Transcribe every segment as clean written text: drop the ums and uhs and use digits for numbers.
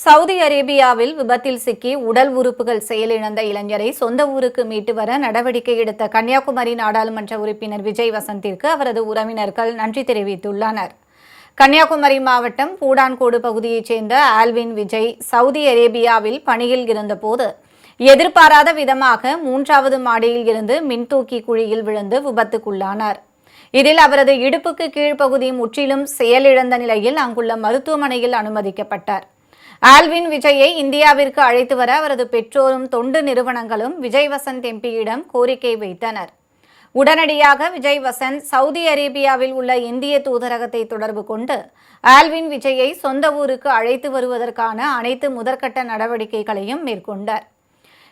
Saudi அரேபியாவில் விபத்தில் சிக்கி உடல் உறுப்புகள் செயலிழந்த இளைஞரை சொந்த ஊருக்கு மீட்டு வர நடவடிக்கை எடுத்த கன்னியாகுமரி நாடாளுமன்ற உறுப்பினர் விஜய் வசந்திற்கு அவரது உறவினர்கள் நன்றி தெரிவித்துள்ளனர். கன்னியாகுமரி மாவட்டம் பூடான்கோடு பகுதியைச் சேர்ந்த ஆல்வின் விஜய் சவுதி அரேபியாவில் பணியில் இருந்தபோது எதிர்பாராத விதமாக 3வது மாடியில் இருந்து மின்தூக்கி குழியில் விழுந்து விபத்துக்குள்ளானார். இதில் அவரது இடுப்புக்கு கீழ்ப்பகுதி முற்றிலும் செயலிழந்த நிலையில் அங்குள்ள மருத்துவமனையில் அனுமதிக்கப்பட்டார். ஆல்வின் விஜயை இந்தியாவிற்கு அழைத்து வர அவரது பெற்றோரும் தொண்டு நிறுவனங்களும் விஜய் வசந்த் எம்பியிடம் கோரிக்கை வைத்தனர். உடனடியாக விஜய் வசந்த் சவுதி அரேபியாவில் உள்ள இந்திய தூதரகத்தை தொடர்பு கொண்டு ஆல்வின் விஜயை சொந்த ஊருக்கு அழைத்து வருவதற்கான அனைத்து முதற்கட்ட நடவடிக்கைகளையும் மேற்கொண்டார்.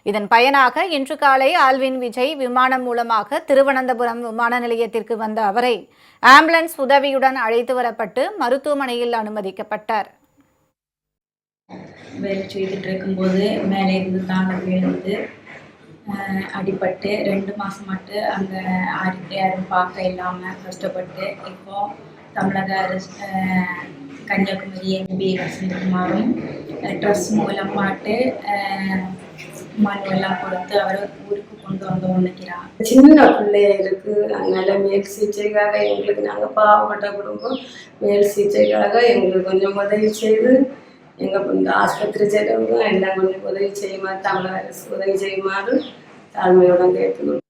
இதன் பயனாக இன்று காலை ஆல்வின் விஜய் விமானம் மூலமாக திருவனந்தபுரம் விமான நிலையத்திற்கு வந்த அவரை ஆம்புலன்ஸ் உதவியுடன் அழைத்து வரப்பட்டு மருத்துவமனையில் அனுமதிக்கப்பட்டார். வேலை செய்துட்டு இருக்கும்போது மேலே இருந்து தாங்க விழுந்து அடிபட்டு 2 மாதம் மட்டும் அங்கே யாரும் பார்க்க இல்லாமல் கஷ்டப்பட்டு இப்போ தமிழக அரசு கன்னியாகுமரி எம்பி வசந்தகுமாரும் ட்ரஸ்ட் மூலமாட்டு மனுவெல்லாம் கொடுத்து அவரை ஊருக்கு கொண்டு வந்தோம் நினைக்கிறான். சின்ன பிள்ளையா இருக்கு, அதனால மேல் சிகிச்சைக்காக எங்களுக்கு நாங்கள் பாவப்பட்ட குடும்பம் மேல் சிகிச்சைக்காக எங்களுக்கு கொஞ்சம் உதவி செய்து எங்கள் இந்த ஆஸ்பத்திரி செலவுக்கும் எல்லாம் கொஞ்சம் உதவி செய்யுமாறு தமிழக அரசு உதவி செய்யுமாறு தாழ்மையுடன் கேட்டுக்கொள்கிறோம்.